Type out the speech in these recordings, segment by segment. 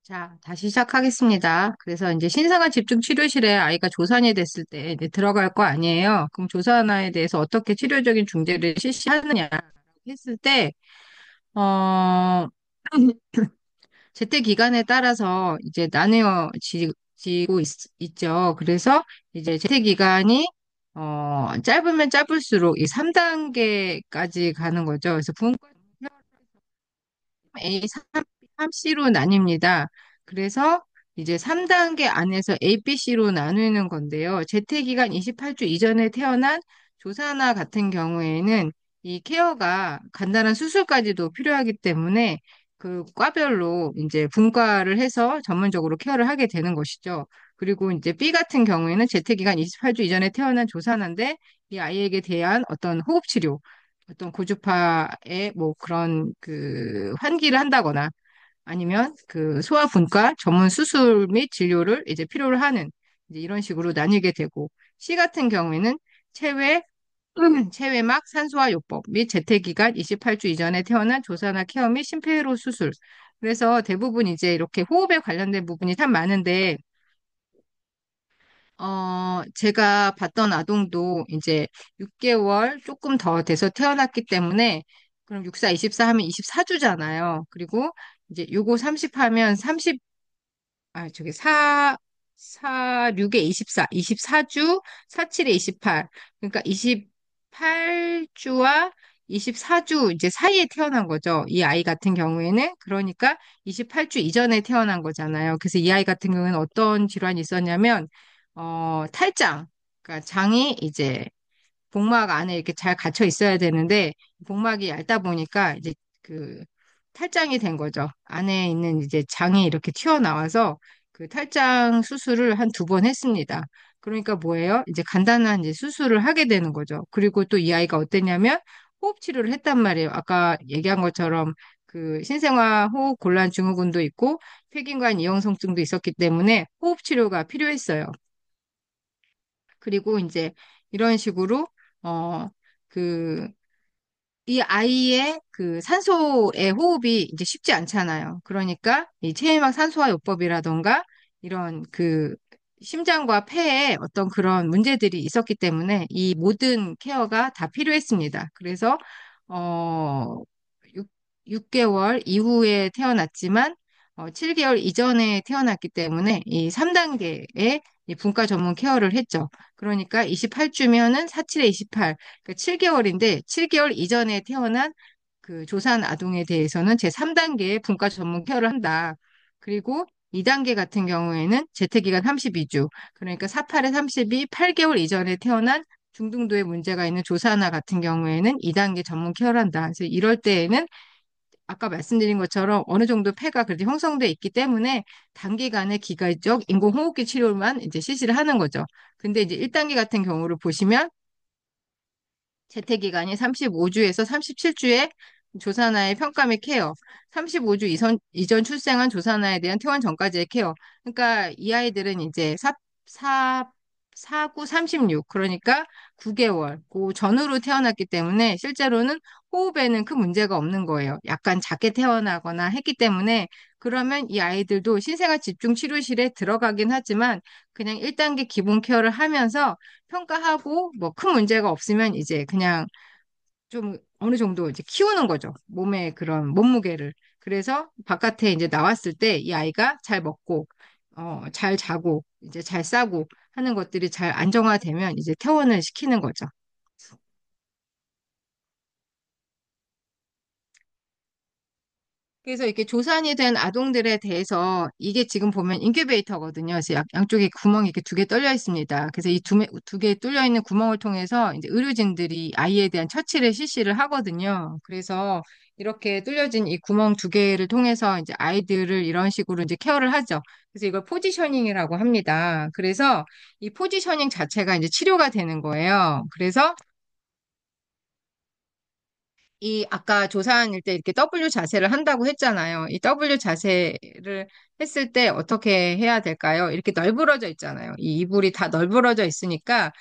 자, 다시 시작하겠습니다. 그래서 이제 신생아 집중 치료실에 아이가 조산이 됐을 때 이제 들어갈 거 아니에요. 그럼 조산아에 대해서 어떻게 치료적인 중재를 실시하느냐 했을 때, 어, 제때 기간에 따라서 이제 나뉘어지고 있죠. 그래서 이제 제때 기간이 짧으면 짧을수록 이 3단계까지 가는 거죠. 그래서 분과 A, 3C로 나뉩니다. 그래서 이제 3단계 안에서 A, B, C로 나누는 건데요. 재택기간 28주 이전에 태어난 조산아 같은 경우에는 이 케어가 간단한 수술까지도 필요하기 때문에 그 과별로 이제 분과를 해서 전문적으로 케어를 하게 되는 것이죠. 그리고 이제 B 같은 경우에는 재택기간 28주 이전에 태어난 조산아인데 이 아이에게 대한 어떤 호흡치료, 어떤 고주파의 뭐 그런 그 환기를 한다거나 아니면 그 소아분과 전문 수술 및 진료를 이제 필요로 하는 이제 이런 식으로 나뉘게 되고 C 같은 경우에는 체외 체외막 산소화 요법 및 재택기간 28주 이전에 태어난 조산아 케어 및 심폐회로 수술. 그래서 대부분 이제 이렇게 호흡에 관련된 부분이 참 많은데 제가 봤던 아동도 이제 6개월 조금 더 돼서 태어났기 때문에, 그럼 64, 24 하면 24주잖아요. 그리고 이제 요거 30 하면 30, 저기 6에 24, 24주, 47에 28. 그러니까 28주와 24주 이제 사이에 태어난 거죠. 이 아이 같은 경우에는. 그러니까 28주 이전에 태어난 거잖아요. 그래서 이 아이 같은 경우에는 어떤 질환이 있었냐면, 탈장. 그러니까 장이 이제 복막 안에 이렇게 잘 갇혀 있어야 되는데 복막이 얇다 보니까 이제 그 탈장이 된 거죠. 안에 있는 이제 장이 이렇게 튀어나와서 그 탈장 수술을 한 2번 했습니다. 그러니까 뭐예요? 이제 간단한 이제 수술을 하게 되는 거죠. 그리고 또 이 아이가 어땠냐면 호흡 치료를 했단 말이에요. 아까 얘기한 것처럼 그 신생아 호흡 곤란 증후군도 있고 폐긴관 이형성증도 있었기 때문에 호흡 치료가 필요했어요. 그리고 이제 이런 식으로 어, 그, 이 아이의 그 산소의 호흡이 이제 쉽지 않잖아요. 그러니까 이 체해막 산소화 요법이라던가 이런 그 심장과 폐에 어떤 그런 문제들이 있었기 때문에 이 모든 케어가 다 필요했습니다. 그래서, 어, 6개월 이후에 태어났지만, 7개월 이전에 태어났기 때문에 이 3단계의 이 분과 전문 케어를 했죠. 그러니까 28주면은 47에 28, 그러니까 7개월인데 7개월 이전에 태어난 그 조산 아동에 대해서는 제3단계의 분과 전문 케어를 한다. 그리고 2단계 같은 경우에는 재택기간 32주, 그러니까 48에 32, 8개월 이전에 태어난 중등도의 문제가 있는 조산아 같은 경우에는 2단계 전문 케어를 한다. 그래서 이럴 때에는 아까 말씀드린 것처럼 어느 정도 폐가 그래도 형성돼 있기 때문에 단기간에 기가적 인공호흡기 치료만 이제 실시를 하는 거죠. 근데 이제 1단계 같은 경우를 보시면 재택기간이 35주에서 37주에 조산아의 평가 및 케어, 35주 이전 출생한 조산아에 대한 퇴원 전까지의 케어. 그러니까 이 아이들은 이제 4구 36, 그러니까 9개월, 그 전후로 태어났기 때문에 실제로는 호흡에는 큰 문제가 없는 거예요. 약간 작게 태어나거나 했기 때문에 그러면 이 아이들도 신생아 집중 치료실에 들어가긴 하지만 그냥 1단계 기본 케어를 하면서 평가하고 뭐 큰 문제가 없으면 이제 그냥 좀 어느 정도 이제 키우는 거죠. 몸의 그런 몸무게를. 그래서 바깥에 이제 나왔을 때 이 아이가 잘 먹고, 잘 자고, 이제 잘 싸고 하는 것들이 잘 안정화되면 이제 퇴원을 시키는 거죠. 그래서 이렇게 조산이 된 아동들에 대해서 이게 지금 보면 인큐베이터거든요. 그래서 양쪽에 구멍이 이렇게 2개 뚫려 있습니다. 그래서 이 두 개 뚫려 있는 구멍을 통해서 이제 의료진들이 아이에 대한 처치를 실시를 하거든요. 그래서 이렇게 뚫려진 이 구멍 2개를 통해서 이제 아이들을 이런 식으로 이제 케어를 하죠. 그래서 이걸 포지셔닝이라고 합니다. 그래서 이 포지셔닝 자체가 이제 치료가 되는 거예요. 그래서 이 아까 조사한일 때 이렇게 W 자세를 한다고 했잖아요. 이 W 자세를 했을 때 어떻게 해야 될까요? 이렇게 널브러져 있잖아요. 이 이불이 다 널브러져 있으니까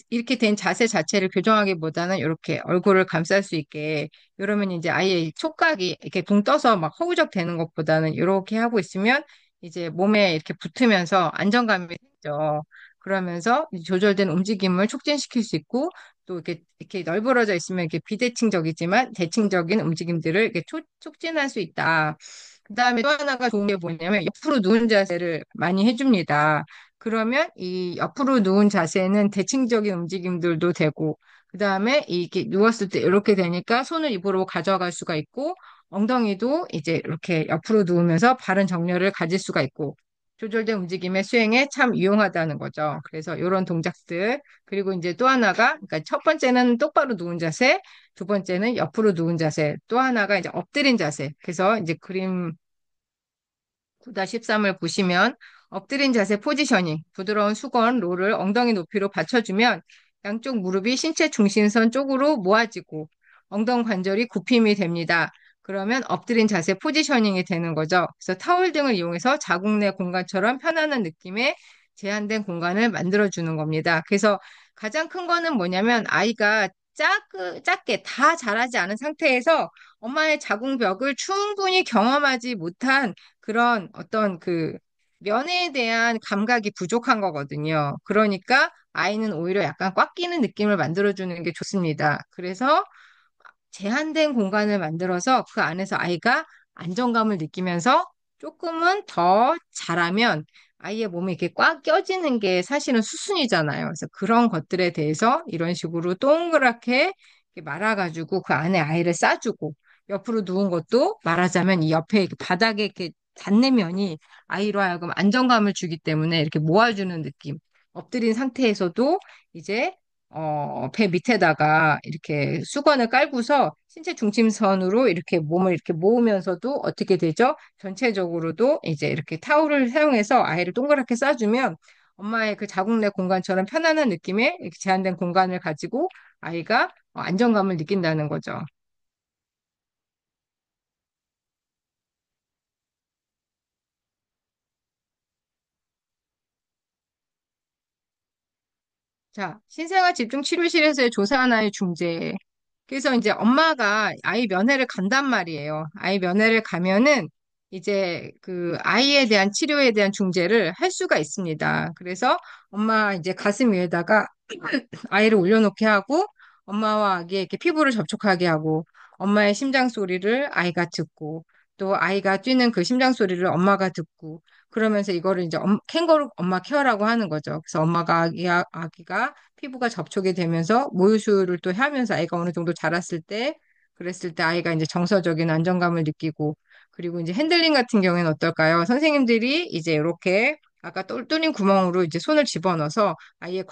이렇게 된 자세 자체를 교정하기보다는 이렇게 얼굴을 감쌀 수 있게, 이러면 이제 아예 촉각이 이렇게 붕 떠서 막 허우적 되는 것보다는 이렇게 하고 있으면 이제 몸에 이렇게 붙으면서 안정감이 생기죠. 그러면서 이 조절된 움직임을 촉진시킬 수 있고, 또 이렇게 널브러져 있으면 이렇게 비대칭적이지만 대칭적인 움직임들을 이렇게 촉진할 수 있다. 그다음에 또 하나가 좋은 게 뭐냐면 옆으로 누운 자세를 많이 해줍니다. 그러면 이 옆으로 누운 자세는 대칭적인 움직임들도 되고, 그다음에 이게 누웠을 때 이렇게 되니까 손을 입으로 가져갈 수가 있고, 엉덩이도 이제 이렇게 옆으로 누우면서 바른 정렬을 가질 수가 있고, 조절된 움직임의 수행에 참 유용하다는 거죠. 그래서 이런 동작들, 그리고 이제 또 하나가, 그러니까 첫 번째는 똑바로 누운 자세, 두 번째는 옆으로 누운 자세, 또 하나가 이제 엎드린 자세. 그래서 이제 그림 9-13을 보시면 엎드린 자세 포지셔닝, 부드러운 수건, 롤을 엉덩이 높이로 받쳐주면 양쪽 무릎이 신체 중심선 쪽으로 모아지고 엉덩 관절이 굽힘이 됩니다. 그러면 엎드린 자세 포지셔닝이 되는 거죠. 그래서 타월 등을 이용해서 자궁 내 공간처럼 편안한 느낌의 제한된 공간을 만들어주는 겁니다. 그래서 가장 큰 거는 뭐냐면 아이가 작게 다 자라지 않은 상태에서 엄마의 자궁벽을 충분히 경험하지 못한 그런 어떤 그 면에 대한 감각이 부족한 거거든요. 그러니까 아이는 오히려 약간 꽉 끼는 느낌을 만들어주는 게 좋습니다. 그래서 제한된 공간을 만들어서 그 안에서 아이가 안정감을 느끼면서 조금은 더 잘하면 아이의 몸이 이렇게 꽉 껴지는 게 사실은 수순이잖아요. 그래서 그런 것들에 대해서 이런 식으로 동그랗게 이렇게 말아가지고 그 안에 아이를 싸주고 옆으로 누운 것도 말하자면 이 옆에 이렇게 바닥에 이렇게 닿는 면이 아이로 하여금 안정감을 주기 때문에 이렇게 모아주는 느낌. 엎드린 상태에서도 이제 배 밑에다가 이렇게 수건을 깔고서 신체 중심선으로 이렇게 몸을 이렇게 모으면서도 어떻게 되죠? 전체적으로도 이제 이렇게 타올을 사용해서 아이를 동그랗게 싸주면 엄마의 그 자궁 내 공간처럼 편안한 느낌의 이렇게 제한된 공간을 가지고 아이가 안정감을 느낀다는 거죠. 자, 신생아 집중치료실에서의 조사한 아이 중재. 그래서 이제 엄마가 아이 면회를 간단 말이에요. 아이 면회를 가면은 이제 그 아이에 대한 치료에 대한 중재를 할 수가 있습니다. 그래서 엄마 이제 가슴 위에다가 아이를 올려놓게 하고 엄마와 아기의 이렇게 피부를 접촉하게 하고 엄마의 심장 소리를 아이가 듣고 또 아이가 뛰는 그 심장 소리를 엄마가 듣고 그러면서 이거를 이제 캥거루 엄마 케어라고 하는 거죠. 그래서 엄마가 아기가 피부가 접촉이 되면서 모유수유를 또 하면서 아이가 어느 정도 자랐을 때 그랬을 때 아이가 이제 정서적인 안정감을 느끼고 그리고 이제 핸들링 같은 경우에는 어떨까요? 선생님들이 이제 이렇게 아까 뚫린 구멍으로 이제 손을 집어넣어서 아이의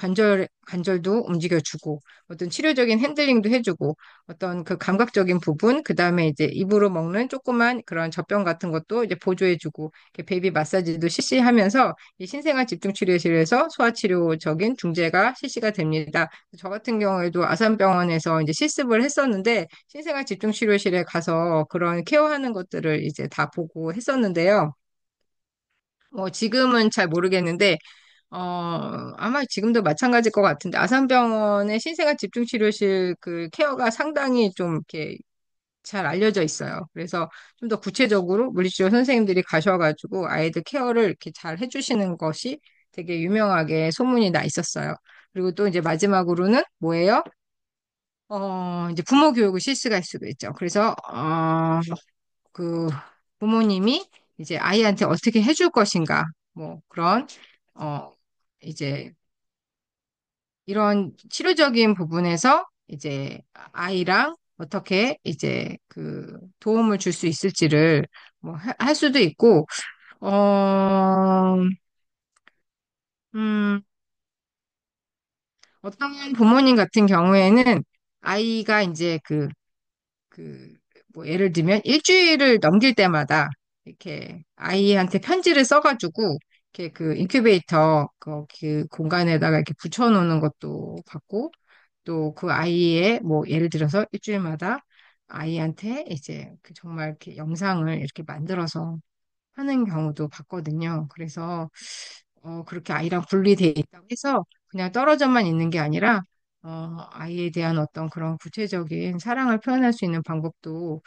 관절도 움직여주고, 어떤 치료적인 핸들링도 해주고, 어떤 그 감각적인 부분, 그 다음에 이제 입으로 먹는 조그만 그런 젖병 같은 것도 이제 보조해주고, 이렇게 베이비 마사지도 실시하면서 이 신생아 집중치료실에서 소아치료적인 중재가 실시가 됩니다. 저 같은 경우에도 아산병원에서 이제 실습을 했었는데, 신생아 집중치료실에 가서 그런 케어하는 것들을 이제 다 보고 했었는데요. 지금은 잘 모르겠는데, 아마 지금도 마찬가지일 것 같은데, 아산병원의 신생아 집중치료실 그 케어가 상당히 좀 이렇게 잘 알려져 있어요. 그래서 좀 더 구체적으로 물리치료 선생님들이 가셔가지고 아이들 케어를 이렇게 잘 해주시는 것이 되게 유명하게 소문이 나 있었어요. 그리고 또 이제 마지막으로는 뭐예요? 이제 부모 교육을 실시할 수도 있죠. 그래서, 그 부모님이 이제 아이한테 어떻게 해줄 것인가, 뭐 그런, 어, 이제 이런 치료적인 부분에서 이제 아이랑 어떻게 이제 그 도움을 줄 수 있을지를 뭐 할 수도 있고, 어, 음, 어떤 부모님 같은 경우에는 아이가 이제 뭐 예를 들면 일주일을 넘길 때마다 이렇게 아이한테 편지를 써가지고 이렇게 그 인큐베이터 그 공간에다가 이렇게 붙여놓는 것도 봤고 또 그 아이의 뭐 예를 들어서 일주일마다 아이한테 이제 그 정말 이렇게 영상을 이렇게 만들어서 하는 경우도 봤거든요. 그래서 그렇게 아이랑 분리돼 있다고 해서 그냥 떨어져만 있는 게 아니라 아이에 대한 어떤 그런 구체적인 사랑을 표현할 수 있는 방법도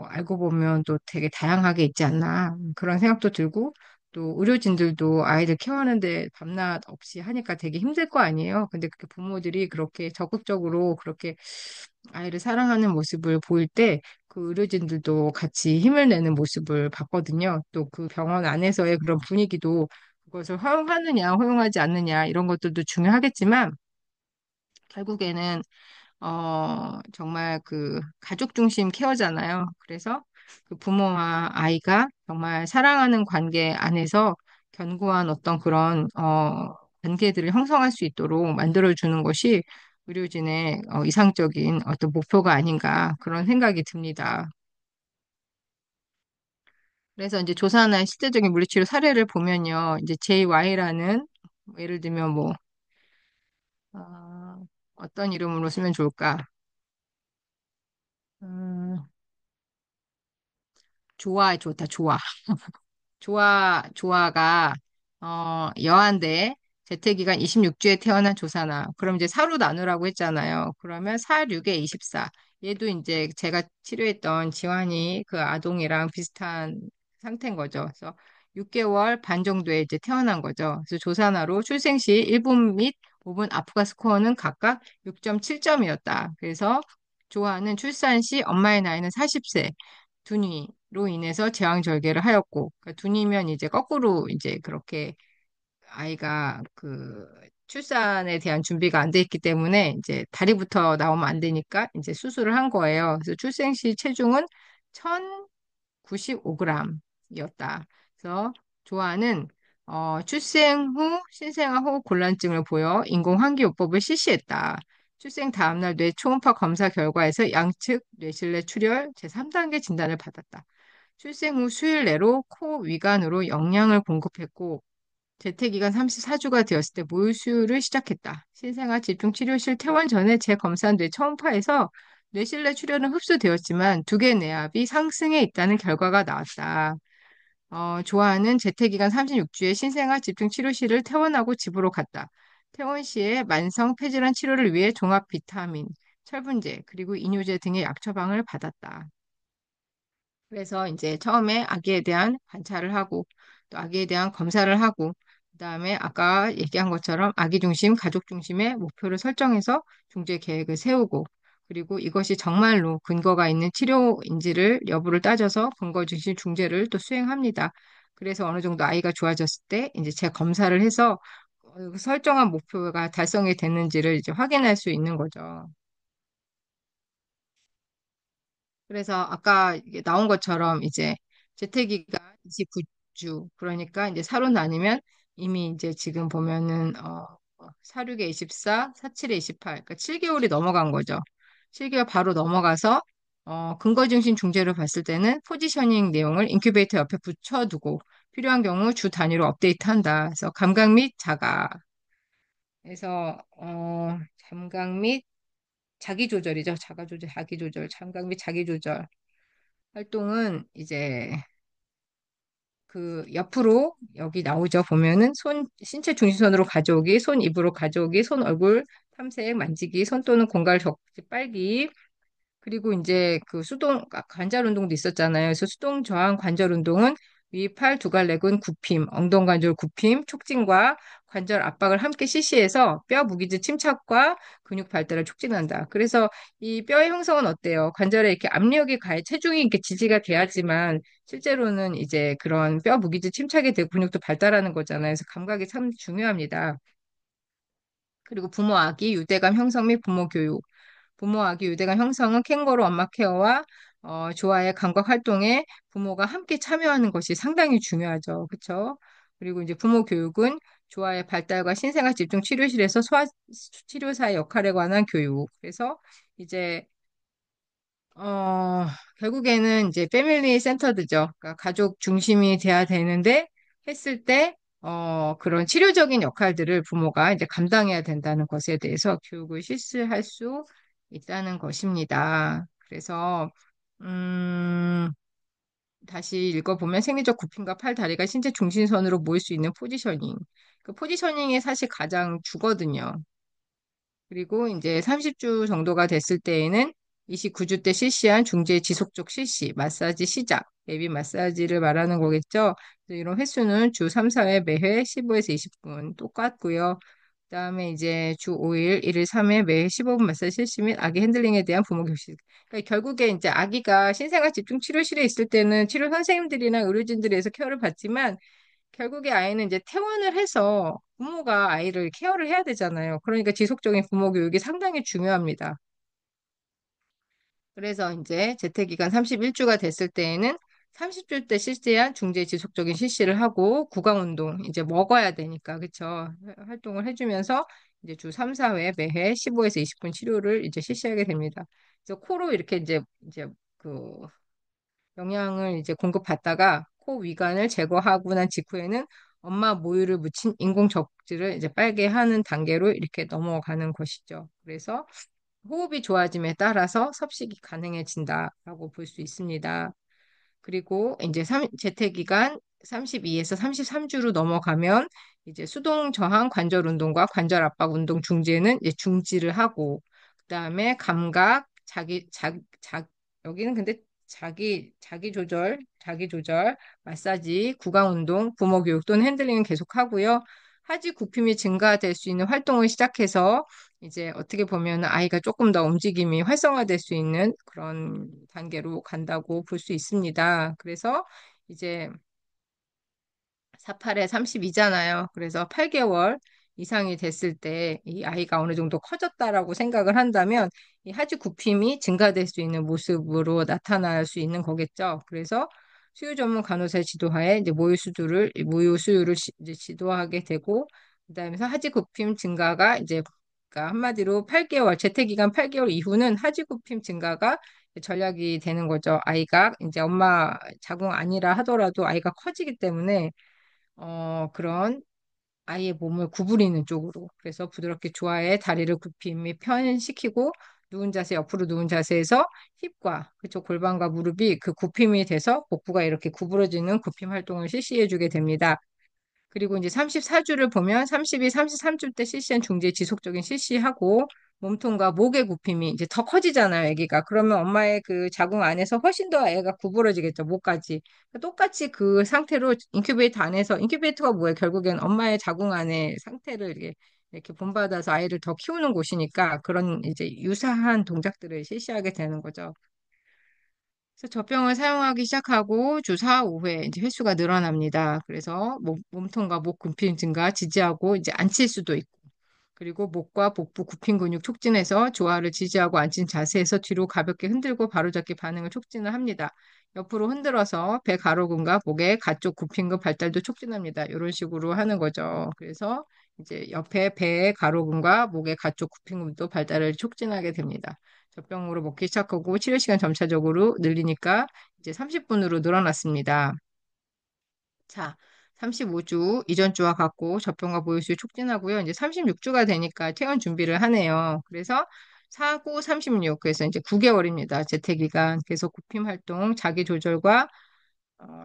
알고 보면 또 되게 다양하게 있지 않나 그런 생각도 들고 또 의료진들도 아이들 케어하는데 밤낮 없이 하니까 되게 힘들 거 아니에요. 근데 그렇게 부모들이 그렇게 적극적으로 그렇게 아이를 사랑하는 모습을 보일 때 그 의료진들도 같이 힘을 내는 모습을 봤거든요. 또 그 병원 안에서의 그런 분위기도 그것을 허용하느냐, 허용하지 않느냐 이런 것들도 중요하겠지만 결국에는 정말 그 가족 중심 케어잖아요. 그래서 그 부모와 아이가 정말 사랑하는 관계 안에서 견고한 어떤 그런, 관계들을 형성할 수 있도록 만들어주는 것이 의료진의 이상적인 어떤 목표가 아닌가 그런 생각이 듭니다. 그래서 이제 조사나 실제적인 물리치료 사례를 보면요. 이제 JY라는 예를 들면 뭐, 어떤 이름으로 쓰면 좋을까? 음, 좋다, 좋아. 조아가 여한데 재택기간 26주에 태어난 조사나 그럼 이제 사로 나누라고 했잖아요. 그러면 4, 6에 24. 얘도 이제 제가 치료했던 지환이 그 아동이랑 비슷한 상태인 거죠. 그래서 6개월 반 정도에 이제 태어난 거죠. 그래서 조사나로 출생 시 1분 및 5분 아프가 스코어는 각각 6.7점이었다. 그래서 조아는 출산 시 엄마의 나이는 40세, 둔위로 인해서 제왕절개를 하였고, 그러니까 둔이면 이제 거꾸로 이제 그렇게 아이가 그 출산에 대한 준비가 안 돼 있기 때문에 이제 다리부터 나오면 안 되니까 이제 수술을 한 거예요. 그래서 출생 시 체중은 1095g이었다. 그래서 조아는 출생 후 신생아 호흡 곤란증을 보여 인공환기요법을 실시했다. 출생 다음날 뇌 초음파 검사 결과에서 양측 뇌실내 출혈 제3단계 진단을 받았다. 출생 후 수일 내로 코 위관으로 영양을 공급했고 재택기간 34주가 되었을 때 모유수유를 시작했다. 신생아 집중치료실 퇴원 전에 재검사한 뇌 초음파에서 뇌실내 출혈은 흡수되었지만 두 개 내압이 상승해 있다는 결과가 나왔다. 조아는 재택기간 36주에 신생아 집중치료실을 퇴원하고 집으로 갔다. 퇴원 시에 만성 폐질환 치료를 위해 종합 비타민, 철분제, 그리고 이뇨제 등의 약 처방을 받았다. 그래서 이제 처음에 아기에 대한 관찰을 하고 또 아기에 대한 검사를 하고 그다음에 아까 얘기한 것처럼 아기 중심, 가족 중심의 목표를 설정해서 중재 계획을 세우고 그리고 이것이 정말로 근거가 있는 치료인지를 여부를 따져서 근거 중심 중재를 또 수행합니다. 그래서 어느 정도 아이가 좋아졌을 때 이제 재검사를 해서 설정한 목표가 달성이 됐는지를 이제 확인할 수 있는 거죠. 그래서 아까 이게 나온 것처럼 이제 재택기가 29주 그러니까 이제 사로 나누면 이미 이제 지금 보면은 46에 24, 47에 28, 그러니까 7개월이 넘어간 거죠. 7개월 바로 넘어가서 근거 중심 중재를 봤을 때는 포지셔닝 내용을 인큐베이터 옆에 붙여두고 필요한 경우 주 단위로 업데이트한다. 그래서 감각 및 자가. 그래서 감각 및 자기 조절이죠. 자가 조절, 자기 조절, 감각 및 자기 조절. 활동은 이제 그 옆으로 여기 나오죠. 보면은 손, 신체 중심선으로 가져오기, 손 입으로 가져오기, 손 얼굴 탐색, 만지기, 손 또는 공갈 적지 빨기, 그리고 이제 그 수동 관절 운동도 있었잖아요. 그래서 수동 저항 관절 운동은 위 팔 두 갈래근 굽힘, 엉덩 관절 굽힘, 촉진과 관절 압박을 함께 실시해서 뼈 무기질 침착과 근육 발달을 촉진한다. 그래서 이 뼈의 형성은 어때요? 관절에 이렇게 압력이 가해 체중이 이렇게 지지가 돼야지만 실제로는 이제 그런 뼈 무기질 침착이 되고 근육도 발달하는 거잖아요. 그래서 감각이 참 중요합니다. 그리고 부모 아기 유대감 형성 및 부모 교육. 부모 아기 유대감 형성은 캥거루 엄마 케어와 조아의 감각 활동에 부모가 함께 참여하는 것이 상당히 중요하죠. 그렇죠? 그리고 이제 부모 교육은 조아의 발달과 신생아 집중 치료실에서 소아 치료사의 역할에 관한 교육. 그래서 이제 어, 결국에는 이제 패밀리 센터드죠. 그러니까 가족 중심이 돼야 되는데 했을 때 그런 치료적인 역할들을 부모가 이제 감당해야 된다는 것에 대해서 교육을 실시할 수 있다는 것입니다. 그래서 음, 다시 읽어보면 생리적 굽힘과 팔, 다리가 신체 중심선으로 모일 수 있는 포지셔닝. 그 포지셔닝이 사실 가장 주거든요. 그리고 이제 30주 정도가 됐을 때에는 29주 때 실시한 중재 지속적 실시, 마사지 시작, 베이비 마사지를 말하는 거겠죠. 그래서 이런 횟수는 주 3, 4회 매회 15에서 20분 똑같고요. 그다음에 이제 주 5일, 1일 3회 매회 15분 마사지 실시 및 아기 핸들링에 대한 부모 교실. 그러니까 결국에 이제 아기가 신생아 집중 치료실에 있을 때는 치료 선생님들이나 의료진들에서 케어를 받지만 결국에 아이는 이제 퇴원을 해서 부모가 아이를 케어를 해야 되잖아요. 그러니까 지속적인 부모 교육이 상당히 중요합니다. 그래서 이제 재택기간 31주가 됐을 때에는 30주 때 실시한 중재 지속적인 실시를 하고 구강운동 이제 먹어야 되니까 그쵸? 활동을 해주면서 이제 주 3, 4회 매해 15에서 20분 치료를 이제 실시하게 됩니다. 그래서 코로 이렇게 이제 그 영양을 이제 공급받다가 코 위관을 제거하고 난 직후에는 엄마 모유를 묻힌 인공 적지를 이제 빨게 하는 단계로 이렇게 넘어가는 것이죠. 그래서 호흡이 좋아짐에 따라서 섭식이 가능해진다라고 볼 수 있습니다. 그리고 이제 재택 기간 32에서 33주로 넘어가면 이제 수동 저항 관절 운동과 관절 압박 운동 중지는 이제 중지를 하고 그다음에 감각 여기는 근데 자기 조절, 마사지, 구강 운동, 부모 교육 또는 핸들링은 계속 하고요. 하지 굽힘이 증가될 수 있는 활동을 시작해서 이제 어떻게 보면 아이가 조금 더 움직임이 활성화될 수 있는 그런 단계로 간다고 볼 수 있습니다. 그래서 이제 48에 32잖아요. 그래서 8개월 이상이 됐을 때 이 아이가 어느 정도 커졌다라고 생각을 한다면 이 하지 굽힘이 증가될 수 있는 모습으로 나타날 수 있는 거겠죠. 그래서 수유 전문 간호사의 지도하에 이제 모유 수유를 이제 지도하게 되고 그다음에 하지 굽힘 증가가 이제 그러니까 한마디로 8개월 재택 기간 8개월 이후는 하지 굽힘 증가가 전략이 되는 거죠. 아이가 이제 엄마 자궁 아니라 하더라도 아이가 커지기 때문에 그런 아이의 몸을 구부리는 쪽으로. 그래서 부드럽게 좋아해 다리를 굽힘이 편시키고 누운 자세, 옆으로 누운 자세에서 힙과 그쪽 골반과 무릎이 그 굽힘이 돼서 복부가 이렇게 구부러지는 굽힘 활동을 실시해 주게 됩니다. 그리고 이제 34주를 보면 32, 33주 때 실시한 중재 지속적인 실시하고 몸통과 목의 굽힘이 이제 더 커지잖아요, 아기가. 그러면 엄마의 그 자궁 안에서 훨씬 더 애가 구부러지겠죠, 목까지. 똑같이 그 상태로 인큐베이터 안에서, 인큐베이터가 뭐예요? 결국엔 엄마의 자궁 안에 상태를 이렇게 본받아서 아이를 더 키우는 곳이니까 그런 이제 유사한 동작들을 실시하게 되는 거죠. 그래서 젖병을 사용하기 시작하고 주 4, 5회 이제 횟수가 늘어납니다. 그래서 몸통과 목 근육 증가 지지하고 이제 앉힐 수도 있고 그리고 목과 복부 굽힌 근육 촉진해서 조화를 지지하고 앉은 자세에서 뒤로 가볍게 흔들고 바로잡기 반응을 촉진을 합니다. 옆으로 흔들어서 배 가로근과 목의 가쪽 굽힌 근 발달도 촉진합니다. 이런 식으로 하는 거죠. 그래서 이제 옆에 배의 가로근과 목의 가쪽 굽힌 근도 발달을 촉진하게 됩니다. 젖병으로 먹기 시작하고 치료 시간 점차적으로 늘리니까 이제 30분으로 늘어났습니다. 자, 35주 이전 주와 같고 젖병과 보유수를 촉진하고요. 이제 36주가 되니까 퇴원 준비를 하네요. 그래서 4구 36, 그래서 이제 9개월입니다. 재택기간 계속 굽힘 활동, 자기 조절과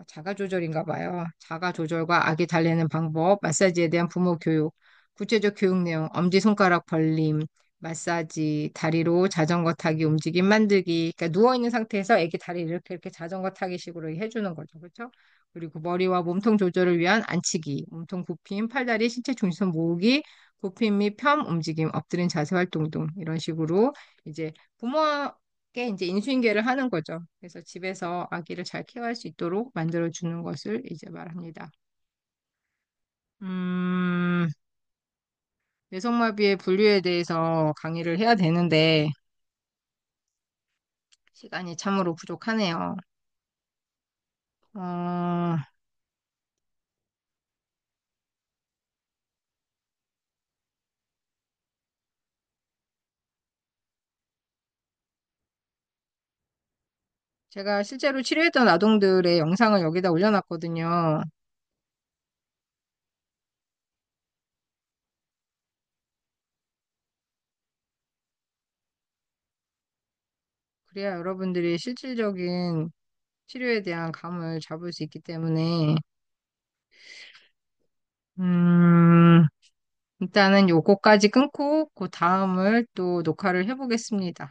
자가 조절인가 봐요. 자가 조절과 아기 달래는 방법, 마사지에 대한 부모 교육, 구체적 교육 내용, 엄지손가락 벌림, 마사지, 다리로 자전거 타기, 움직임 만들기. 그러니까 누워있는 상태에서 아기 다리 이렇게 자전거 타기 식으로 해주는 거죠. 그렇죠? 그리고 머리와 몸통 조절을 위한 앉히기, 몸통 굽힘, 팔다리, 신체 중심 모으기, 굽힘 및 편 움직임, 엎드린 자세 활동 등 이런 식으로 이제 부모께 이제 인수인계를 하는 거죠. 그래서 집에서 아기를 잘 케어할 수 있도록 만들어 주는 것을 이제 말합니다. 음, 뇌성마비의 분류에 대해서 강의를 해야 되는데 시간이 참으로 부족하네요. 어, 제가 실제로 치료했던 아동들의 영상을 여기다 올려놨거든요. 그래야 여러분들이 실질적인 치료에 대한 감을 잡을 수 있기 때문에, 음, 일단은 요거까지 끊고, 그 다음을 또 녹화를 해보겠습니다.